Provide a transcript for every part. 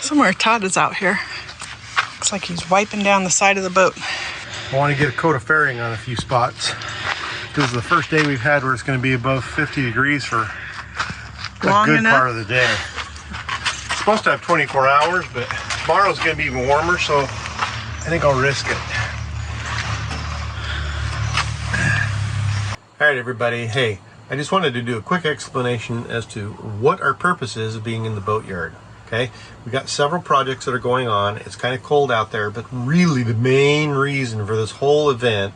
Somewhere Todd is out here. Looks like he's wiping down the side of the boat. I want to get a coat of fairing on a few spots. This is the first day we've had where it's going to be above 50 degrees for a good part of the day. It's supposed to have 24 hours, but tomorrow's going to be even warmer, so I think I'll risk it. All right, everybody. Hey, I just wanted to do a quick explanation as to what our purpose is of being in the boatyard. Okay, we got several projects that are going on. It's kind of cold out there, but really the main reason for this whole event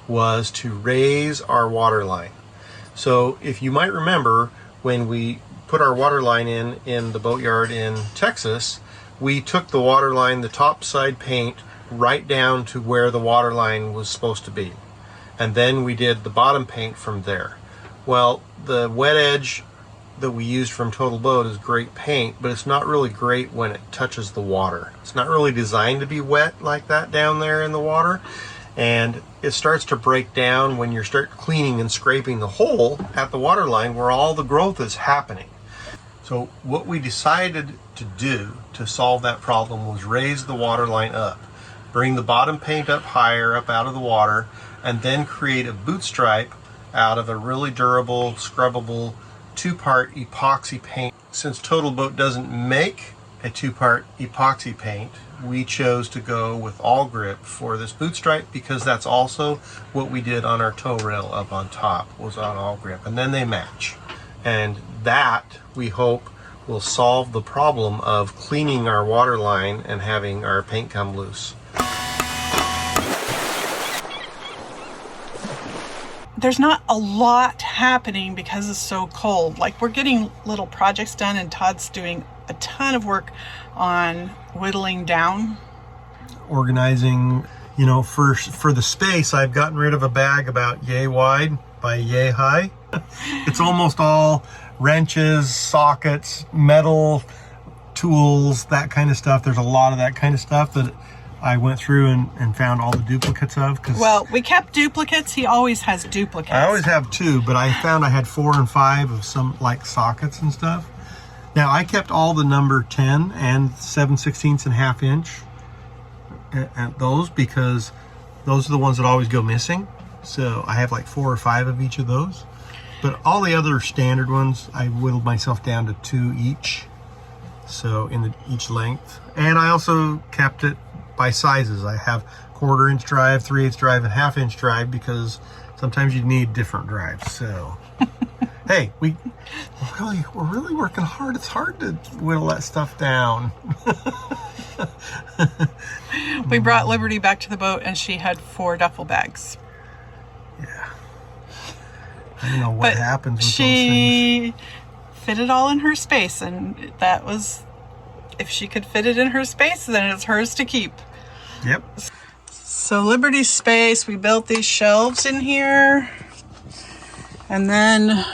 was to raise our water line. So if you might remember, when we put our water line in the boatyard in Texas, we took the water line, the topside paint, right down to where the water line was supposed to be. And then we did the bottom paint from there. Well, the wet edge that we used from TotalBoat is great paint, but it's not really great when it touches the water. It's not really designed to be wet like that down there in the water. And it starts to break down when you start cleaning and scraping the hole at the water line where all the growth is happening. So what we decided to do to solve that problem was raise the water line up, bring the bottom paint up higher, up out of the water, and then create a boot stripe out of a really durable, scrubbable, two-part epoxy paint. Since TotalBoat doesn't make a two-part epoxy paint, we chose to go with Awlgrip for this boot stripe because that's also what we did on our tow rail up on top, was on Awlgrip, and then they match. And that, we hope, will solve the problem of cleaning our water line and having our paint come loose. There's not a lot happening because it's so cold. Like, we're getting little projects done, and Todd's doing a ton of work on whittling down. Organizing, you know, for the space, I've gotten rid of a bag about yay wide by yay high. It's almost all wrenches, sockets, metal, tools, that kind of stuff. There's a lot of that kind of stuff that I went through and found all the duplicates of. Well, we kept duplicates. He always has duplicates. I always have two, but I found I had 4 and 5 of some like sockets and stuff. Now I kept all the number 10 and 7/16 and ½ inch at those because those are the ones that always go missing. So I have like 4 or 5 of each of those. But all the other standard ones, I whittled myself down to 2 each. So in each length. And I also kept it by sizes. I have 1/4 inch drive, 3/8 drive, and ½ inch drive because sometimes you need different drives. So, hey, we're really working hard. It's hard to whittle that stuff down. We brought Liberty back to the boat, and she had 4 duffel bags. Yeah. I don't know what happens with those things. She fit it all in her space, and that was, if she could fit it in her space, then it's hers to keep. Yep. So Liberty's space, we built these shelves in here, and then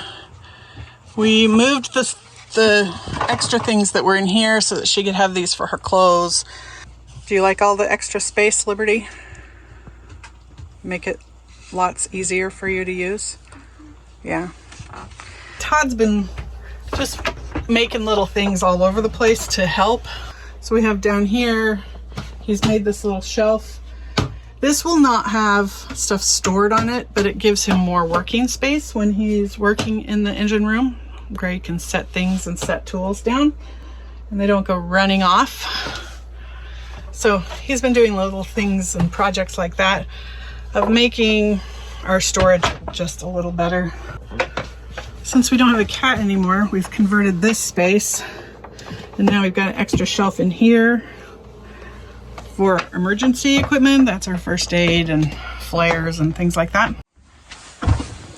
we moved the extra things that were in here so that she could have these for her clothes. Do you like all the extra space, Liberty? Make it lots easier for you to use? Yeah. Todd's been just making little things all over the place to help. So we have down here, he's made this little shelf. This will not have stuff stored on it, but it gives him more working space when he's working in the engine room, where he can set things and set tools down and they don't go running off. So he's been doing little things and projects like that of making our storage just a little better. Since we don't have a cat anymore, we've converted this space, and now we've got an extra shelf in here for emergency equipment. That's our first aid and flares and things like that.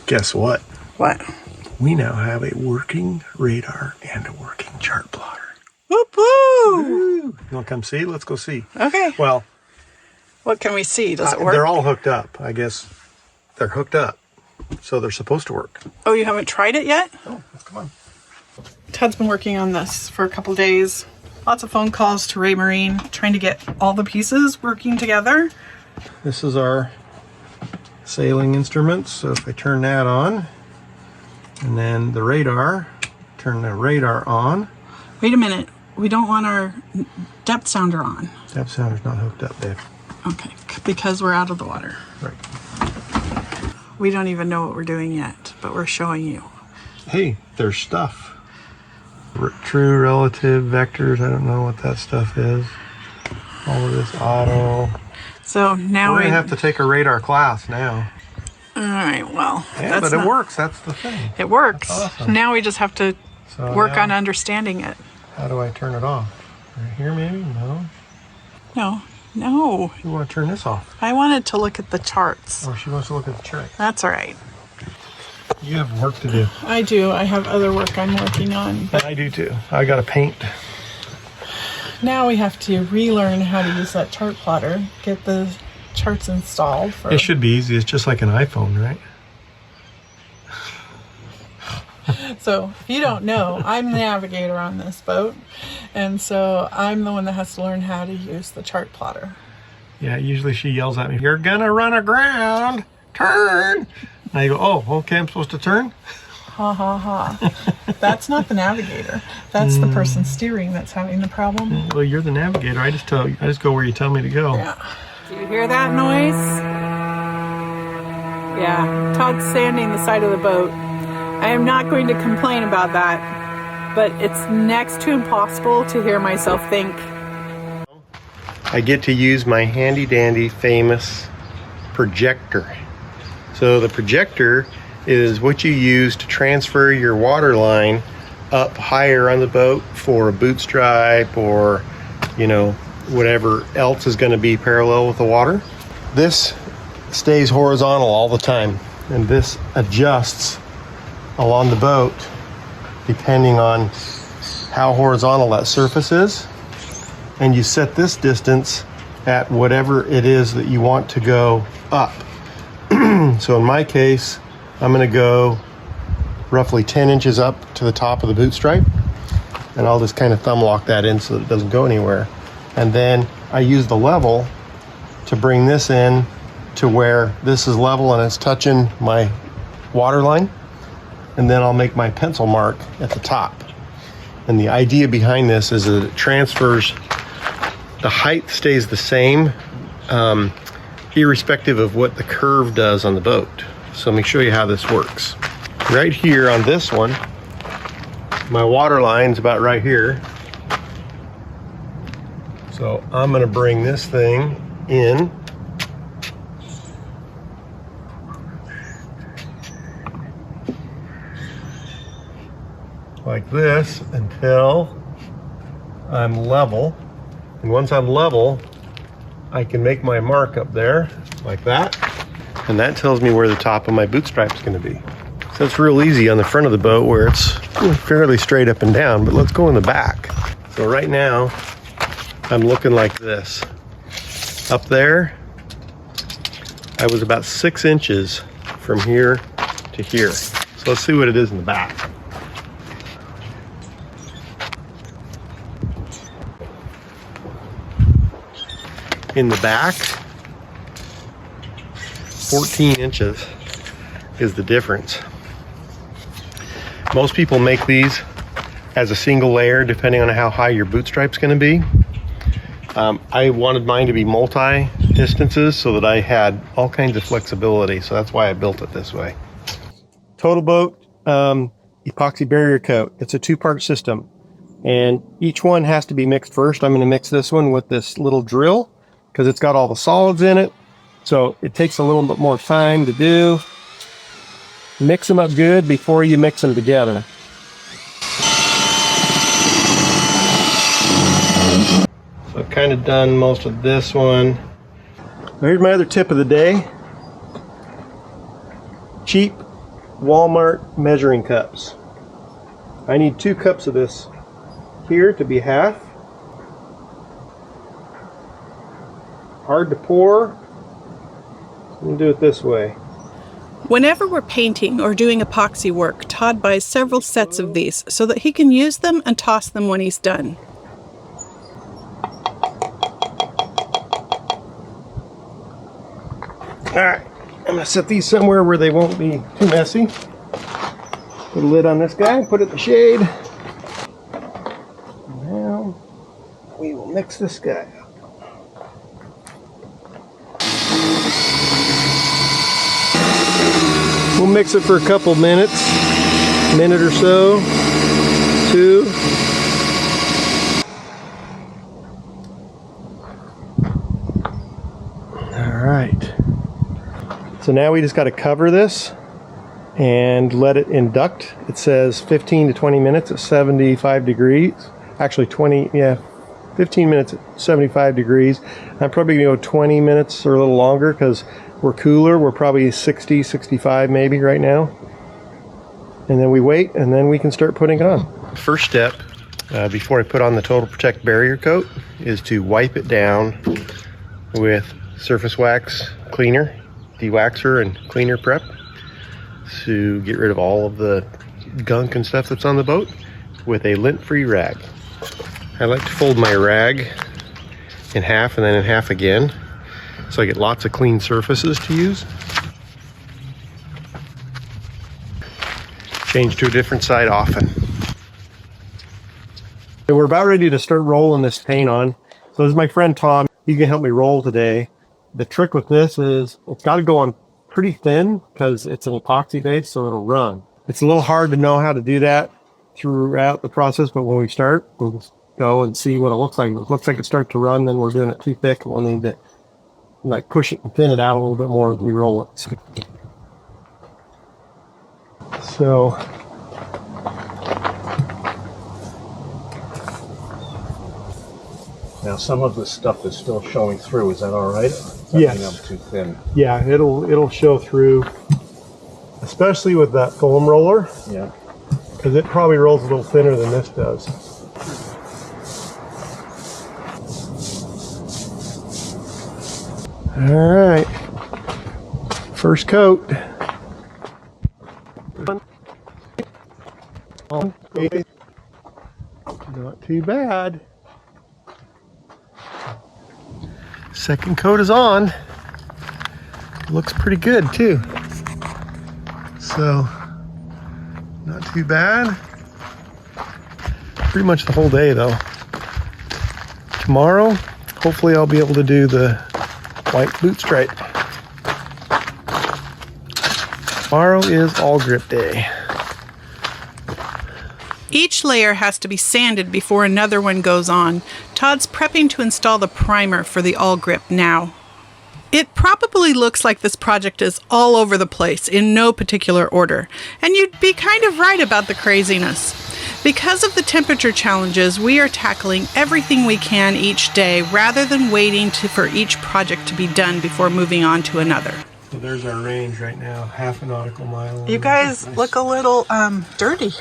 Guess what? What? We now have a working radar and a working chart plotter. Whoop woo! You want to come see? Let's go see. Okay. Well, what can we see? Does it work? They're all hooked up. I guess they're hooked up. So they're supposed to work. Oh, you haven't tried it yet? Oh, come on. Todd's been working on this for a couple days. Lots of phone calls to Raymarine, trying to get all the pieces working together. This is our sailing instruments. So if I turn that on, and then the radar, turn the radar on. Wait a minute. we don't want our depth sounder on. Depth sounder's not hooked up, Dave. Okay, because we're out of the water. Right. We don't even know what we're doing yet, but we're showing you. Hey, there's stuff. True relative vectors. I don't know what that stuff is. All of this auto. So now we're gonna have to take a radar class now. All right. Well, yeah, but it works. That's the thing. It works. That's awesome. Now we just have to work on understanding it. How do I turn it off? Right here, maybe? No. No. No. You want to turn this off? I wanted to look at the charts. Oh, she wants to look at the chart. That's all right. You have work to do. I do. I have other work I'm working on. But I do too. I got to paint. Now we have to relearn how to use that chart plotter, get the charts installed. It should be easy. It's just like an iPhone, right? So if you don't know, I'm the navigator on this boat, and so I'm the one that has to learn how to use the chart plotter. Yeah, usually she yells at me, "You're gonna run aground, turn." And I go, "Oh, okay, I'm supposed to turn?" Ha ha ha. That's not the navigator. That's the person steering that's having the problem. Well, you're the navigator. I just go where you tell me to go. Yeah. Do you hear that noise? Yeah, Todd's sanding the side of the boat. I am not going to complain about that, but it's next to impossible to hear myself think. I get to use my handy dandy famous projector. So the projector is what you use to transfer your water line up higher on the boat for a boot stripe or, you know, whatever else is going to be parallel with the water. This stays horizontal all the time, and this adjusts along the boat depending on how horizontal that surface is, and you set this distance at whatever it is that you want to go up. So in my case, I'm going to go roughly 10 inches up to the top of the boot stripe, and I'll just kind of thumb lock that in so that it doesn't go anywhere. And then I use the level to bring this in to where this is level and it's touching my water line. And then I'll make my pencil mark at the top. And the idea behind this is that it transfers, the height stays the same, irrespective of what the curve does on the boat. So let me show you how this works. Right here on this one, my water line's about right here. So I'm gonna bring this thing in like this until I'm level. And once I'm level, I can make my mark up there like that. And that tells me where the top of my boot stripe is going to be. So it's real easy on the front of the boat where it's fairly straight up and down, but let's go in the back. So right now, I'm looking like this. Up there, I was about 6 inches from here to here. So let's see what it is in the back. In the back, 14 inches is the difference. Most people make these as a single layer depending on how high your boot stripe's going to be. I wanted mine to be multi distances so that I had all kinds of flexibility, so that's why I built it this way. TotalBoat epoxy barrier coat. It's a two-part system, and each one has to be mixed first. I'm going to mix this one with this little drill because it's got all the solids in it, so it takes a little bit more time to do. Mix them up good before you mix them together. So I've kind of done most of this one. Here's my other tip of the day. Cheap Walmart measuring cups. I need 2 cups of this here to be half. Hard to pour. So I'm going to do it this way. Whenever we're painting or doing epoxy work, Todd buys several sets of these so that he can use them and toss them when he's done. Alright, I'm going to set these somewhere where they won't be too messy. Put a lid on this guy, put it in the shade. Now, we will mix this guy up. We'll mix it for a couple minutes, minute or so, 2. All right. So now we just got to cover this and let it induct. It says 15 to 20 minutes at 75 degrees. Actually 15 minutes at 75 degrees. I'm probably gonna go 20 minutes or a little longer because we're cooler. We're probably 60, 65 maybe right now. And then we wait, and then we can start putting it on. First step, before I put on the TotalProtect barrier coat, is to wipe it down with surface wax cleaner, dewaxer and cleaner prep to get rid of all of the gunk and stuff that's on the boat with a lint-free rag. I like to fold my rag in half and then in half again, so I get lots of clean surfaces to use. Change to a different side often. So we're about ready to start rolling this paint on. So this is my friend Todd. He can help me roll today. The trick with this is it's got to go on pretty thin because it's an epoxy base, so it'll run. It's a little hard to know how to do that throughout the process, but when we start, we'll just go and see what it looks like. If it looks like it starts to run, then we're doing it too thick. We'll need to like push it and thin it out a little bit more as we roll it. So now some of the stuff is still showing through. Is that all right? Yes. I'm too thin. Yeah, it'll show through, especially with that foam roller. Yeah. Because it probably rolls a little thinner than this does. All right, first coat. Not too bad. Second coat is on. Looks pretty good too. So, not too bad. Pretty much the whole day though. Tomorrow, hopefully I'll be able to do the white boot stripe. Tomorrow is Awlgrip day. Each layer has to be sanded before another one goes on. Todd's prepping to install the primer for the Awlgrip now. It probably looks like this project is all over the place in no particular order, and you'd be kind of right about the craziness. Because of the temperature challenges, we are tackling everything we can each day rather than waiting for each project to be done before moving on to another. So there's our range right now, half a nautical mile. You guys look a little dirty.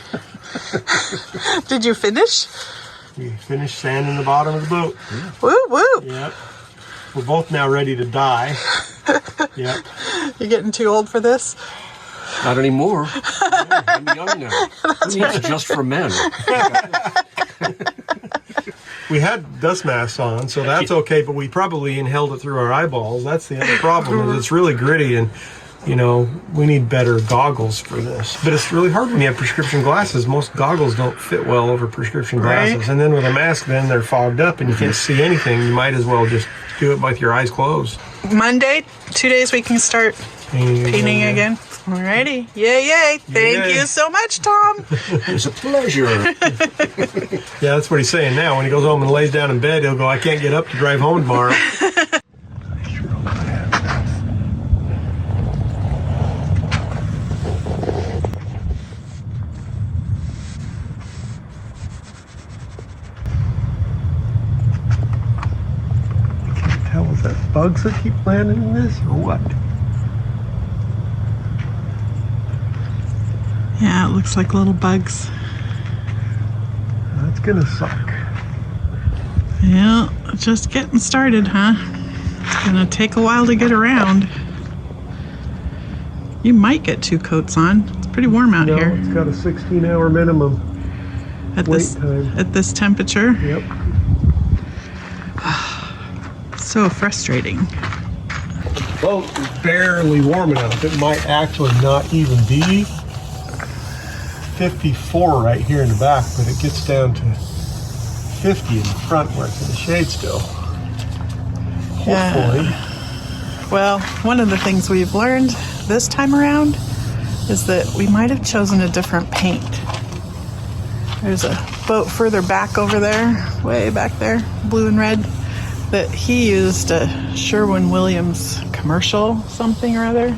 Did you finish? We finished sanding the bottom of the boat. Yeah. Woo woo! Yep. We're both now ready to die. Yep. You getting too old for this? Not anymore. I'm young now. Who needs just for men? We had dust masks on, so that's okay, but we probably inhaled it through our eyeballs. That's the other problem, is it's really gritty, and you know, we need better goggles for this. But it's really hard when you have prescription glasses. Most goggles don't fit well over prescription glasses. Right. And then with a mask, then they're fogged up and you can't see anything. You might as well just do it with your eyes closed. Monday, 2 days we can start painting again. Alrighty. Yay, yay. Thank you so much, Tom. It's a pleasure. Yeah, that's what he's saying now. When he goes home and lays down in bed, he'll go, I can't get up to drive home tomorrow. Tell, is that bugs that keep landing in this or what? Yeah, it looks like little bugs. That's gonna suck. Yeah, just getting started, huh? It's gonna take a while to get around. You might get 2 coats on. It's pretty warm out here. It's got a 16-hour minimum At wait this time. at this temperature. Yep. So frustrating. The boat is barely warm enough. It might actually not even be 54 right here in the back, but it gets down to 50 in the front where it's in the shade still. Hopefully. Well, one of the things we've learned this time around is that we might have chosen a different paint. There's a boat further back over there, way back there, blue and red, that he used a Sherwin-Williams commercial something or other.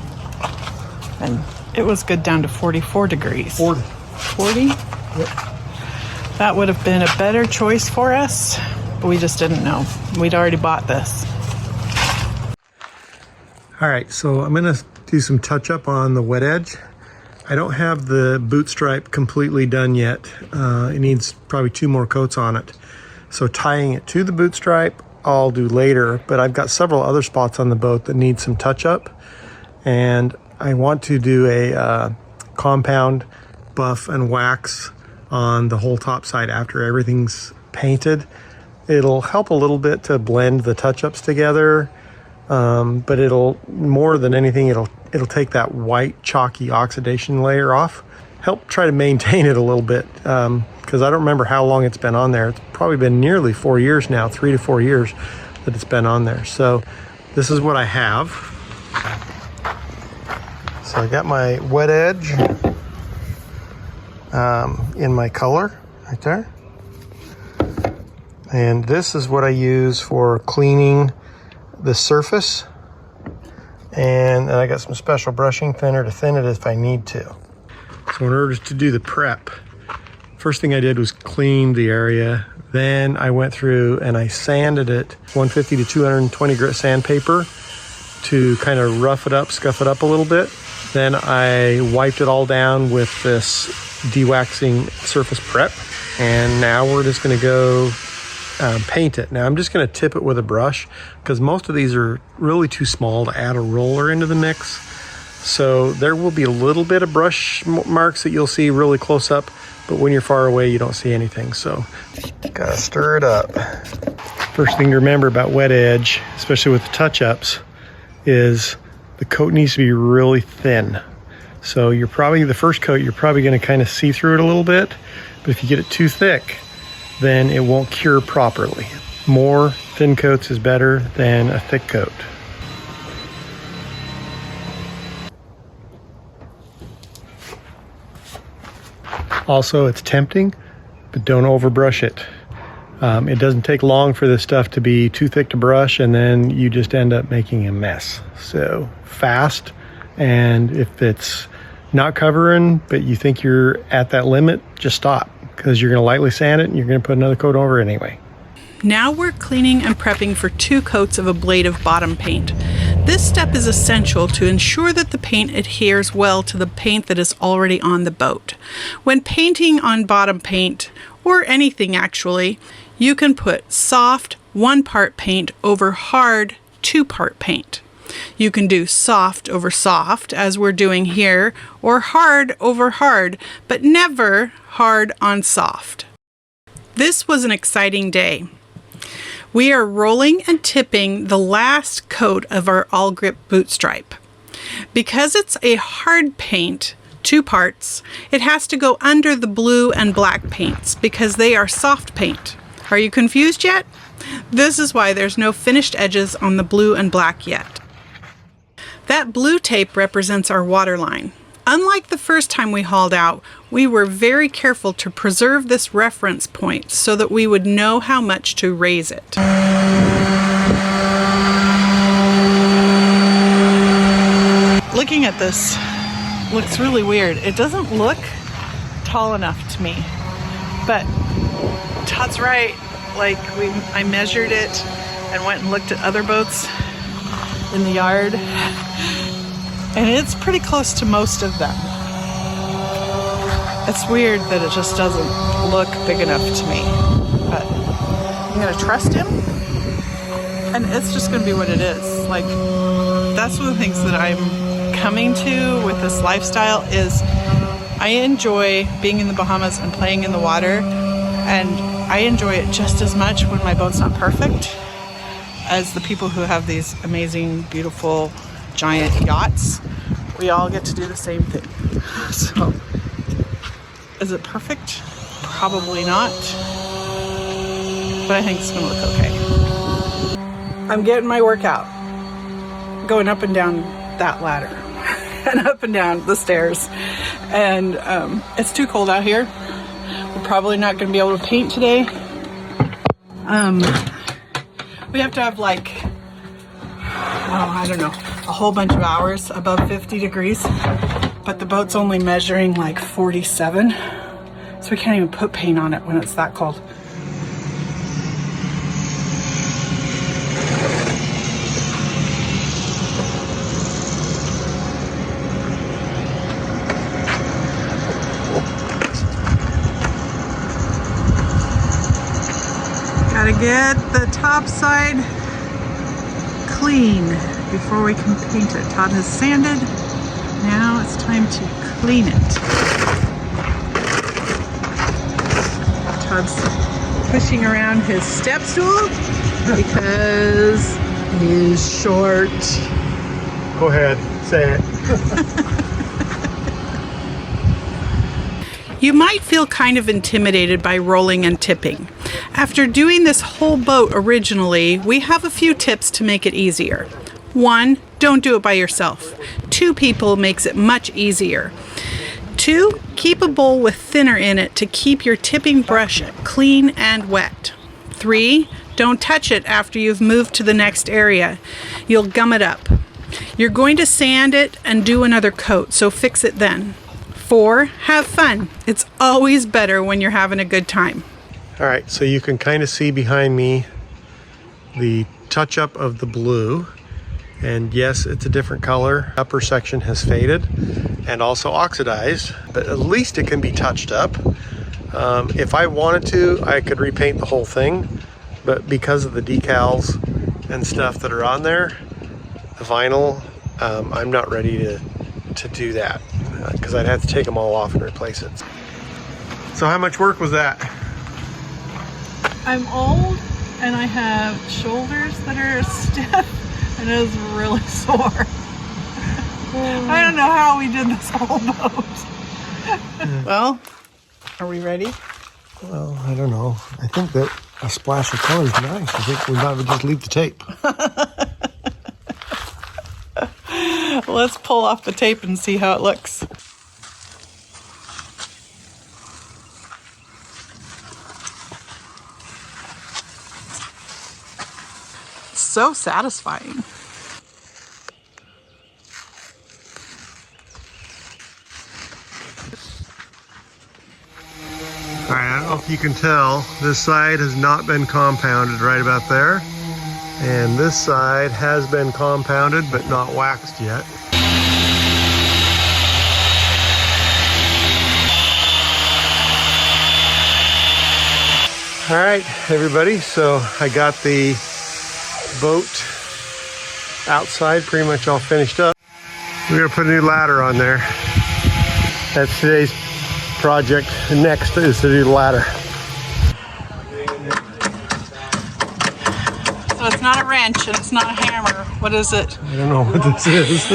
And it was good down to 44 degrees. 40. 40? Yep. That would have been a better choice for us, but we just didn't know. We'd already bought this. All right, so I'm gonna do some touch up on the wet edge. I don't have the boot stripe completely done yet. It needs probably 2 more coats on it. So tying it to the boot stripe, I'll do later, but I've got several other spots on the boat that need some touch up. And I want to do a compound buff and wax on the whole top side after everything's painted. It'll help a little bit to blend the touch-ups together, but it'll, more than anything, it'll take that white chalky oxidation layer off. Help try to maintain it a little bit, because I don't remember how long it's been on there. It's probably been nearly 4 years now, 3 to 4 years that it's been on there. So this is what I have. So I got my wet edge in my color right there. And this is what I use for cleaning the surface. And I got some special brushing thinner to thin it if I need to. So in order to do the prep, first thing I did was clean the area. Then I went through and I sanded it 150 to 220 grit sandpaper to kind of rough it up, scuff it up a little bit. Then I wiped it all down with this dewaxing surface prep. And now we're just gonna go paint it. Now I'm just gonna tip it with a brush because most of these are really too small to add a roller into the mix. So there will be a little bit of brush marks that you'll see really close up, but when you're far away, you don't see anything. So gotta stir it up. First thing to remember about wet edge, especially with the touch-ups, is the coat needs to be really thin. So you're probably, the first coat, you're probably gonna kind of see through it a little bit, but if you get it too thick, then it won't cure properly. More thin coats is better than a thick coat. Also, it's tempting, but don't overbrush it. It doesn't take long for this stuff to be too thick to brush, and then you just end up making a mess. So fast, and if it's not covering, but you think you're at that limit, just stop, because you're gonna lightly sand it and you're gonna put another coat over anyway. Now we're cleaning and prepping for 2 coats of ablative bottom paint. This step is essential to ensure that the paint adheres well to the paint that is already on the boat. When painting on bottom paint, or anything actually, you can put soft 1-part paint over hard 2-part paint. You can do soft over soft, as we're doing here, or hard over hard, but never hard on soft. This was an exciting day. We are rolling and tipping the last coat of our Awlgrip boot stripe. Because it's a hard paint, 2 parts, it has to go under the blue and black paints because they are soft paint. Are you confused yet? This is why there's no finished edges on the blue and black yet. That blue tape represents our waterline. Unlike the first time we hauled out, we were very careful to preserve this reference point so that we would know how much to raise it. Looking at this looks really weird. It doesn't look tall enough to me, but Todd's right. Like I measured it and went and looked at other boats in the yard, and it's pretty close to most of them. It's weird that it just doesn't look big enough to me, but I'm gonna trust him, and it's just gonna be what it is. Like, that's one of the things that I'm coming to with this lifestyle is I enjoy being in the Bahamas and playing in the water, and I enjoy it just as much when my boat's not perfect as the people who have these amazing, beautiful, giant yachts. We all get to do the same thing. So, is it perfect? Probably not. but I think it's gonna look okay. I'm getting my workout. Going up and down that ladder and up and down the stairs. And it's too cold out here. We're probably not gonna be able to paint today. We have to have like, I don't know, a whole bunch of hours above 50 degrees, but the boat's only measuring like 47. So we can't even put paint on it when it's that cold. Gotta get the top side clean before we can paint it. Todd has sanded. Now it's time to clean it. Todd's pushing around his step stool because he's short. Go ahead, say it. You might feel kind of intimidated by rolling and tipping. After doing this whole boat originally, we have a few tips to make it easier. 1, don't do it by yourself. 2 people makes it much easier. 2, keep a bowl with thinner in it to keep your tipping brush clean and wet. 3, don't touch it after you've moved to the next area. You'll gum it up. You're going to sand it and do another coat, so fix it then. 4, have fun. It's always better when you're having a good time. All right, so you can kind of see behind me the touch up of the blue. And yes, it's a different color. Upper section has faded and also oxidized, but at least it can be touched up. If I wanted to, I could repaint the whole thing, but because of the decals and stuff that are on there, the vinyl, I'm not ready to do that because I'd have to take them all off and replace it. So how much work was that? I'm old and I have shoulders that are stiff and it is really sore. I don't know how we did this whole boat. Well, are we ready? Well, I don't know. I think that a splash of color is nice. I think we might just leave the tape. Let's pull off the tape and see how it looks. So satisfying. All right, I don't know if you can tell, this side has not been compounded right about there. And this side has been compounded, but not waxed yet. All right, everybody, so I got the boat outside pretty much all finished up. We're gonna put a new ladder on there. That's today's project. Next is to do the ladder. So it's not a wrench and it's not a hammer. What is it? I don't know what this is.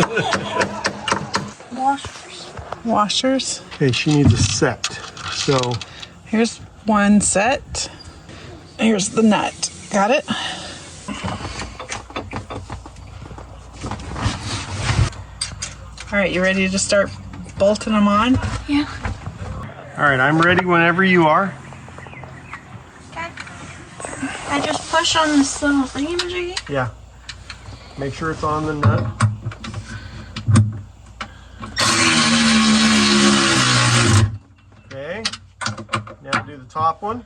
Washers. Washers. Okay, she needs a set. So here's one set. Here's the nut. Got it? All right, you ready to start bolting them on? Yeah. all right, I'm ready whenever you are. Okay. I just push on this little thingamajiggy. Yeah. Make sure it's on the nut. Okay. Now do the top one.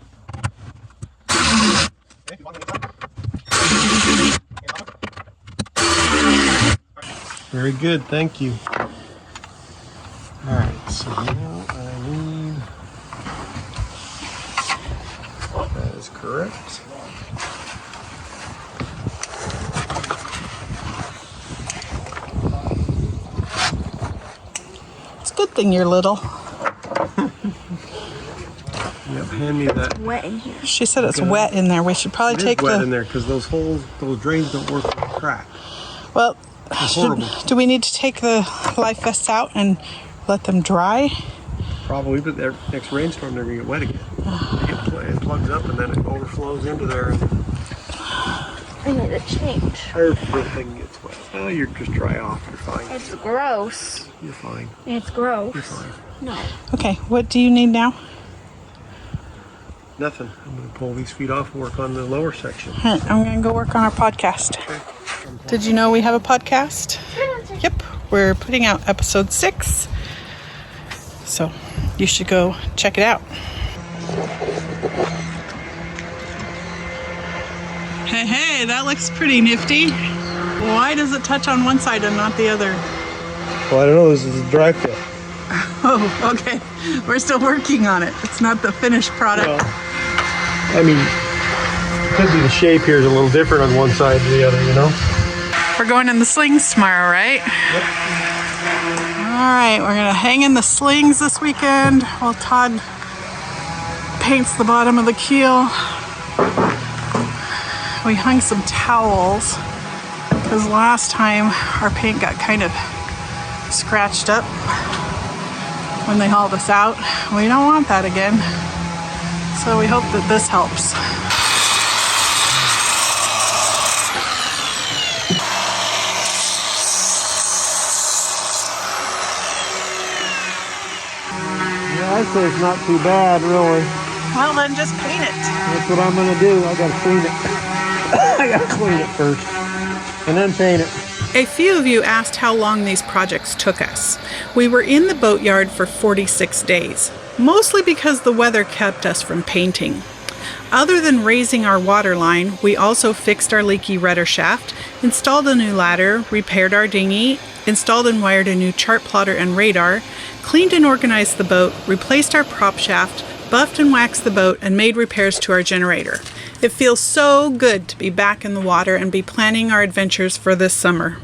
Very good, thank you. All right, so now I need, that is correct. It's a good thing you're little. Yep, hand me that. Wet in here. She said it's wet in there. We should probably It is take wet the... in there because those holes, those drains don't work with the crack. Well, It's horrible. do we need to take the life vests out and let them dry? Probably, but their next rainstorm they're gonna get wet again. It plugs up and then it overflows into there, and I need to change. everything gets wet. Oh, you're just dry off. You're fine. It's gross. You're fine. It's gross. You're fine. No. Okay, what do you need now? Nothing. I'm gonna pull these feet off and work on the lower section. All right, I'm gonna go work on our podcast. Did you know we have a podcast? Yep, we're putting out episode 6. So you should go check it out. Hey, that looks pretty nifty. Why does it touch on one side and not the other? Well, I don't know. This is a dry fit. Oh, okay. We're still working on it. It's not the finished product. Well, I mean, it could be the shape here is a little different on one side to the other, you know? We're going in the slings tomorrow, right? Yep. All right, we're gonna hang in the slings this weekend while Todd paints the bottom of the keel. We hung some towels because last time our paint got kind of scratched up when they hauled us out. We don't want that again. So we hope that this helps. Yeah, I'd say it's not too bad, really. Well, then just paint it. That's what I'm gonna do. I gotta clean it. I gotta clean it first, and then paint it. A few of you asked how long these projects took us. We were in the boatyard for 46 days, mostly because the weather kept us from painting. Other than raising our waterline, we also fixed our leaky rudder shaft, installed a new ladder, repaired our dinghy, installed and wired a new chart plotter and radar, cleaned and organized the boat, replaced our prop shaft, buffed and waxed the boat, and made repairs to our generator. It feels so good to be back in the water and be planning our adventures for this summer.